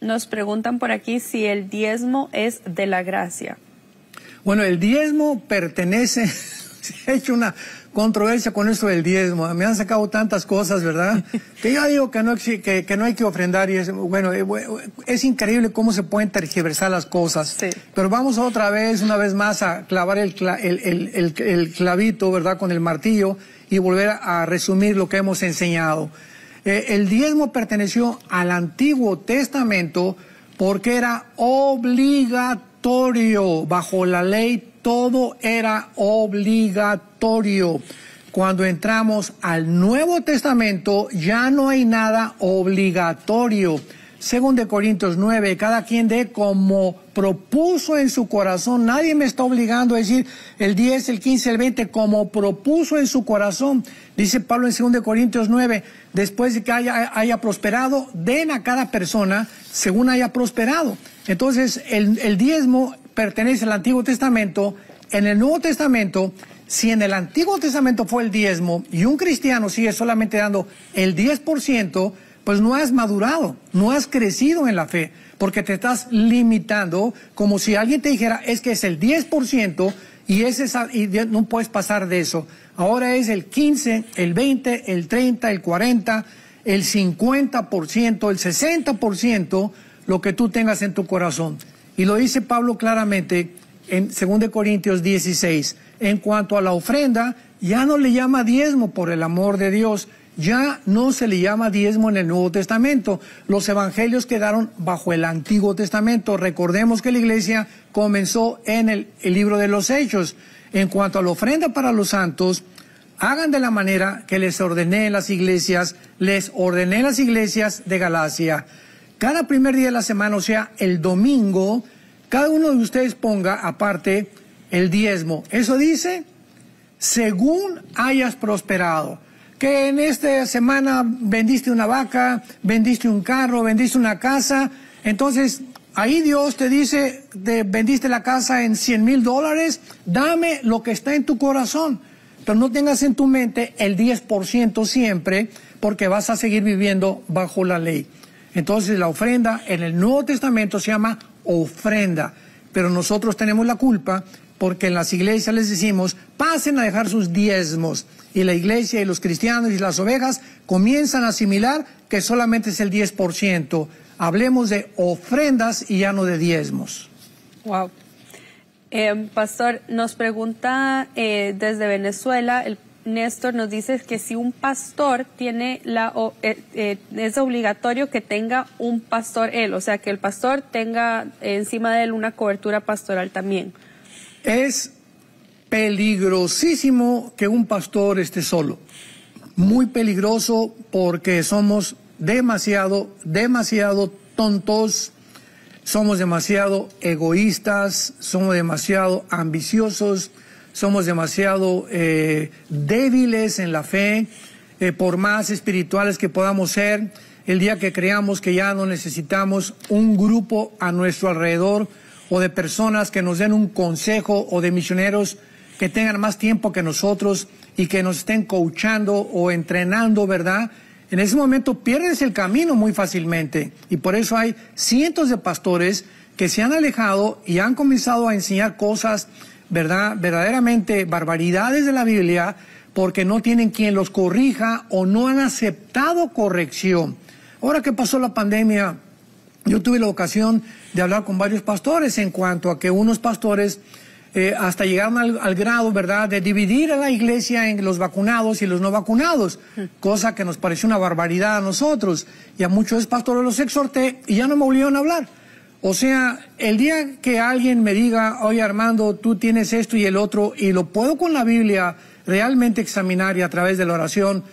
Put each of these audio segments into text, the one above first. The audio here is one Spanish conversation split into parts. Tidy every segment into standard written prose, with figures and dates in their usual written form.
Nos preguntan por aquí si el diezmo es de la gracia. Bueno, el diezmo pertenece, se ha hecho una controversia con esto del diezmo. Me han sacado tantas cosas, ¿verdad? Que yo digo que no hay que ofrendar. Y es increíble cómo se pueden tergiversar las cosas. Sí. Pero vamos una vez más a clavar el clavito, ¿verdad? Con el martillo y volver a resumir lo que hemos enseñado. El diezmo perteneció al Antiguo Testamento porque era obligatorio. Bajo la ley todo era obligatorio. Cuando entramos al Nuevo Testamento ya no hay nada obligatorio. Según de Corintios 9, cada quien dé como propuso en su corazón. Nadie me está obligando a decir el 10, el 15, el 20, como propuso en su corazón. Dice Pablo en 2 de Corintios 9, después de que haya prosperado, den a cada persona según haya prosperado. Entonces, el diezmo pertenece al Antiguo Testamento. En el Nuevo Testamento, si en el Antiguo Testamento fue el diezmo y un cristiano sigue solamente dando el 10%, pues no has madurado, no has crecido en la fe, porque te estás limitando, como si alguien te dijera, es que es el 10% y no puedes pasar de eso. Ahora es el 15, el 20, el 30, el 40, el 50%, el 60%, lo que tú tengas en tu corazón. Y lo dice Pablo claramente en 2 Corintios 16. En cuanto a la ofrenda, ya no le llama diezmo por el amor de Dios. Ya no se le llama diezmo en el Nuevo Testamento. Los evangelios quedaron bajo el Antiguo Testamento. Recordemos que la iglesia comenzó en el libro de los Hechos. En cuanto a la ofrenda para los santos, hagan de la manera que les ordené en las iglesias de Galacia. Cada primer día de la semana, o sea, el domingo, cada uno de ustedes ponga aparte el diezmo. Eso dice, según hayas prosperado. Que en esta semana vendiste una vaca, vendiste un carro, vendiste una casa. Entonces, ahí Dios te dice, vendiste la casa en $100,000, dame lo que está en tu corazón. Pero no tengas en tu mente el 10% siempre, porque vas a seguir viviendo bajo la ley. Entonces, la ofrenda en el Nuevo Testamento se llama ofrenda. Pero nosotros tenemos la culpa porque en las iglesias les decimos, pasen a dejar sus diezmos. Y la iglesia y los cristianos y las ovejas comienzan a asimilar que solamente es el 10%. Hablemos de ofrendas y ya no de diezmos. Wow. Pastor, nos pregunta desde Venezuela, Néstor nos dice que si un pastor tiene es obligatorio que tenga un pastor él, o sea, que el pastor tenga encima de él una cobertura pastoral también. Es peligrosísimo que un pastor esté solo. Muy peligroso porque somos demasiado tontos, somos demasiado egoístas, somos demasiado ambiciosos, somos demasiado débiles en la fe, por más espirituales que podamos ser. El día que creamos que ya no necesitamos un grupo a nuestro alrededor o de personas que nos den un consejo o de misioneros que tengan más tiempo que nosotros y que nos estén coachando o entrenando, ¿verdad? En ese momento pierdes el camino muy fácilmente y por eso hay cientos de pastores que se han alejado y han comenzado a enseñar cosas, ¿verdad? Verdaderamente barbaridades de la Biblia porque no tienen quien los corrija o no han aceptado corrección. Ahora que pasó la pandemia, yo tuve la ocasión de hablar con varios pastores en cuanto a que unos pastores hasta llegaron al grado, ¿verdad?, de dividir a la iglesia en los vacunados y los no vacunados, cosa que nos pareció una barbaridad a nosotros. Y a muchos pastores los exhorté y ya no me volvieron a hablar. O sea, el día que alguien me diga, oye Armando, tú tienes esto y el otro, y lo puedo con la Biblia realmente examinar y a través de la oración,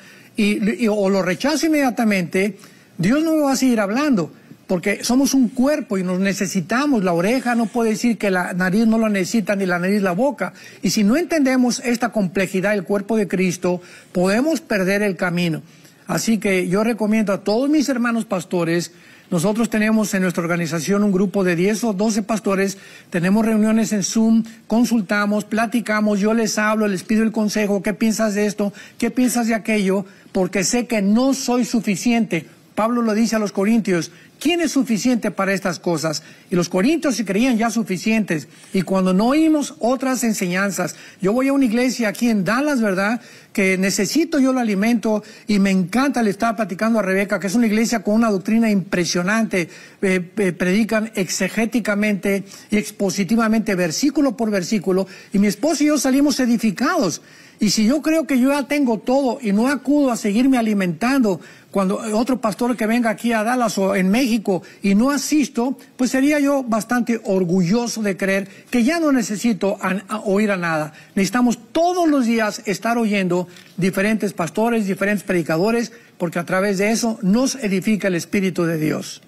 o lo rechazo inmediatamente, Dios no me va a seguir hablando. Porque somos un cuerpo y nos necesitamos. La oreja no puede decir que la nariz no lo necesita, ni la nariz la boca. Y si no entendemos esta complejidad del cuerpo de Cristo, podemos perder el camino. Así que yo recomiendo a todos mis hermanos pastores, nosotros tenemos en nuestra organización un grupo de 10 o 12 pastores, tenemos reuniones en Zoom, consultamos, platicamos, yo les hablo, les pido el consejo, ¿qué piensas de esto? ¿Qué piensas de aquello? Porque sé que no soy suficiente. Pablo lo dice a los Corintios, ¿Quién es suficiente para estas cosas? Y los corintios se creían ya suficientes. Y cuando no oímos otras enseñanzas, yo voy a una iglesia aquí en Dallas, ¿verdad?, que necesito yo el alimento, y me encanta, le estaba platicando a Rebeca, que es una iglesia con una doctrina impresionante, predican exegéticamente y expositivamente, versículo por versículo, y mi esposo y yo salimos edificados. Y si yo creo que yo ya tengo todo y no acudo a seguirme alimentando cuando otro pastor que venga aquí a Dallas o en México y no asisto, pues sería yo bastante orgulloso de creer que ya no necesito oír a nada. Necesitamos todos los días estar oyendo diferentes pastores, diferentes predicadores, porque a través de eso nos edifica el Espíritu de Dios.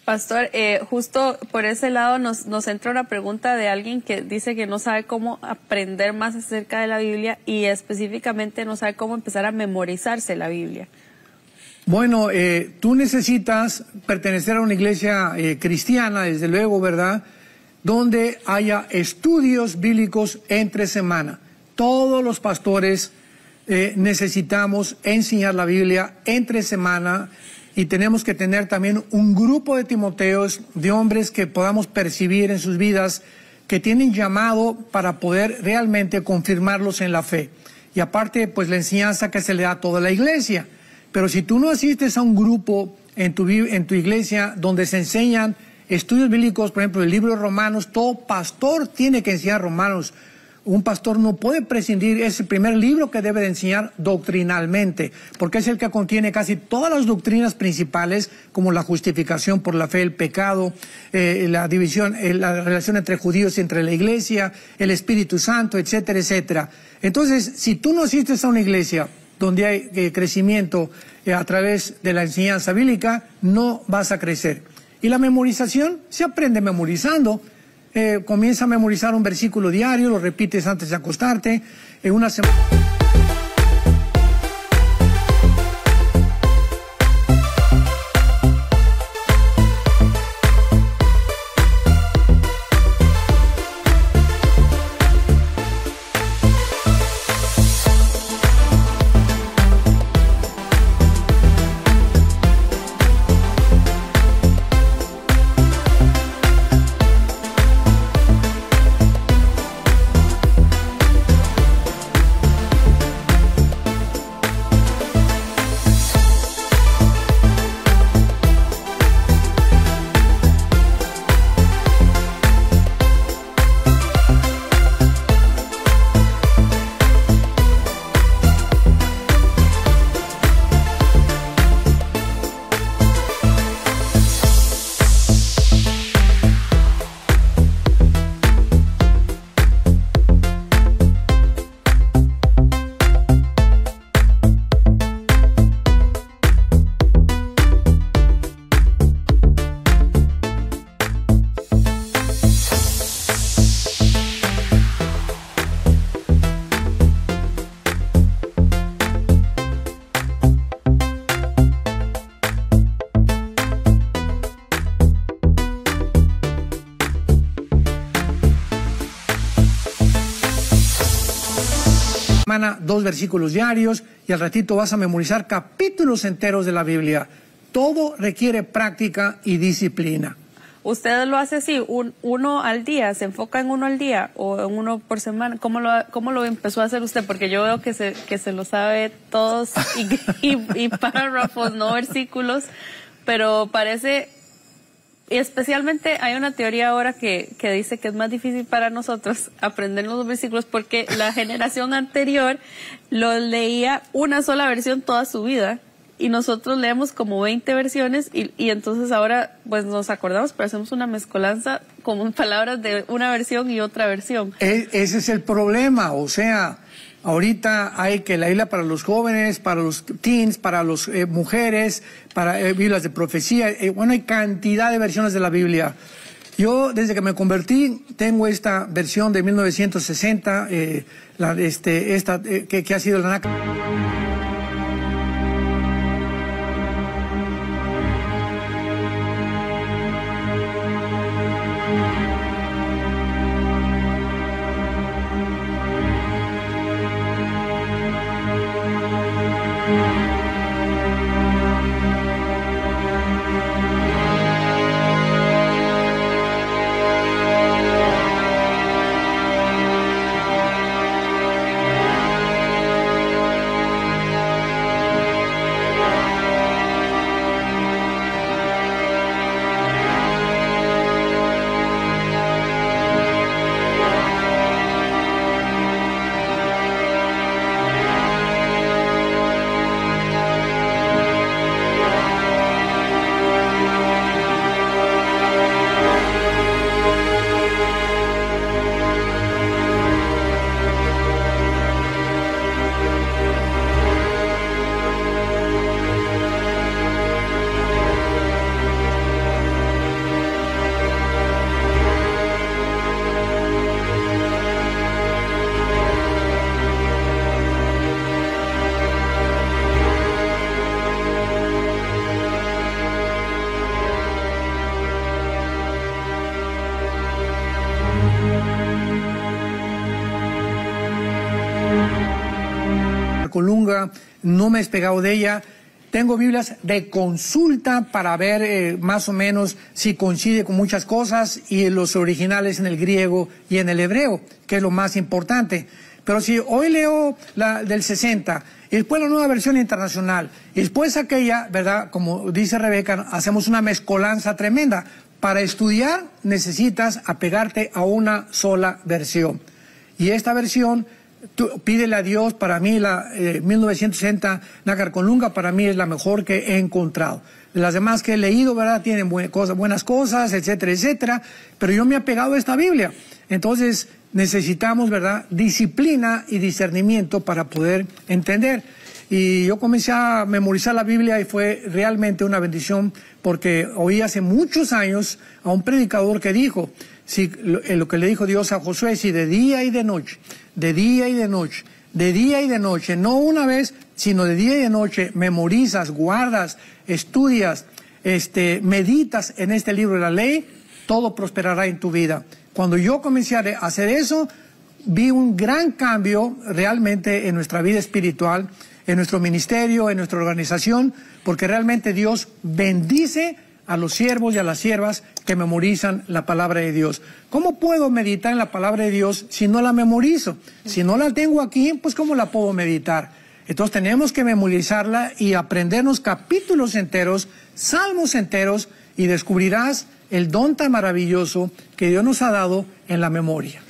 Pastor, justo por ese lado nos entra una pregunta de alguien que dice que no sabe cómo aprender más acerca de la Biblia y específicamente no sabe cómo empezar a memorizarse la Biblia. Bueno, tú necesitas pertenecer a una iglesia cristiana, desde luego, ¿verdad?, donde haya estudios bíblicos entre semana. Todos los pastores necesitamos enseñar la Biblia entre semana. Y tenemos que tener también un grupo de Timoteos, de hombres que podamos percibir en sus vidas, que tienen llamado para poder realmente confirmarlos en la fe. Y aparte, pues la enseñanza que se le da a toda la iglesia. Pero si tú no asistes a un grupo en tu iglesia donde se enseñan estudios bíblicos, por ejemplo, el libro de Romanos, todo pastor tiene que enseñar Romanos. Un pastor no puede prescindir, es el primer libro que debe de enseñar doctrinalmente, porque es el que contiene casi todas las doctrinas principales, como la justificación por la fe, el pecado, la división, la relación entre judíos y entre la iglesia, el Espíritu Santo, etcétera, etcétera. Entonces, si tú no asistes a una iglesia donde hay crecimiento a través de la enseñanza bíblica, no vas a crecer. Y la memorización se aprende memorizando. Comienza a memorizar un versículo diario, lo repites antes de acostarte, en una semana. semana 2 versículos diarios y al ratito vas a memorizar capítulos enteros de la Biblia. Todo requiere práctica y disciplina. ¿Usted lo hace así, uno al día, se enfoca en uno al día o en uno por semana? ¿Cómo lo empezó a hacer usted? Porque yo veo que se lo sabe todos y párrafos, no versículos, pero parece, y especialmente hay una teoría ahora que dice que es más difícil para nosotros aprender los versículos porque la generación anterior lo leía una sola versión toda su vida. Y nosotros leemos como 20 versiones y entonces ahora pues nos acordamos, pero hacemos una mezcolanza con palabras de una versión y otra versión. Ese es el problema, o sea, ahorita hay que la Biblia para los jóvenes, para los teens, para las mujeres, para Biblias de profecía, bueno, hay cantidad de versiones de la Biblia. Yo, desde que me convertí, tengo esta versión de 1960, que ha sido la NAC. Colunga, no me he despegado de ella. Tengo Biblias de consulta para ver más o menos si coincide con muchas cosas, y los originales en el griego y en el hebreo, que es lo más importante. Pero si hoy leo la del 60, y después la nueva versión internacional, y después aquella, ¿verdad? Como dice Rebeca, hacemos una mezcolanza tremenda. Para estudiar necesitas apegarte a una sola versión. Y esta versión, pídele a Dios. Para mí la 1960 Nácar Colunga para mí es la mejor que he encontrado. Las demás que he leído, ¿verdad? Tienen buenas cosas, etcétera, etcétera. Pero yo me he apegado a esta Biblia. Entonces necesitamos, ¿verdad?, disciplina y discernimiento para poder entender. Y yo comencé a memorizar la Biblia y fue realmente una bendición, porque oí hace muchos años a un predicador que dijo, si lo que le dijo Dios a Josué, si de día y de noche, de día y de noche, de día y de noche, no una vez, sino de día y de noche, memorizas, guardas, estudias, meditas en este libro de la ley, todo prosperará en tu vida. Cuando yo comencé a hacer eso, vi un gran cambio realmente en nuestra vida espiritual, en nuestro ministerio, en nuestra organización, porque realmente Dios bendice a los siervos y a las siervas que memorizan la palabra de Dios. ¿Cómo puedo meditar en la palabra de Dios si no la memorizo? Si no la tengo aquí, pues ¿cómo la puedo meditar? Entonces tenemos que memorizarla y aprendernos capítulos enteros, salmos enteros, y descubrirás el don tan maravilloso que Dios nos ha dado en la memoria.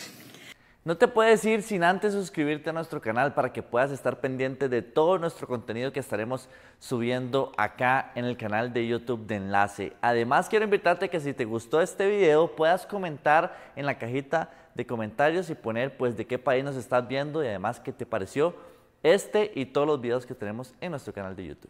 No te puedes ir sin antes suscribirte a nuestro canal para que puedas estar pendiente de todo nuestro contenido que estaremos subiendo acá en el canal de YouTube de Enlace. Además, quiero invitarte a que si te gustó este video puedas comentar en la cajita de comentarios y poner pues de qué país nos estás viendo, y además qué te pareció este y todos los videos que tenemos en nuestro canal de YouTube.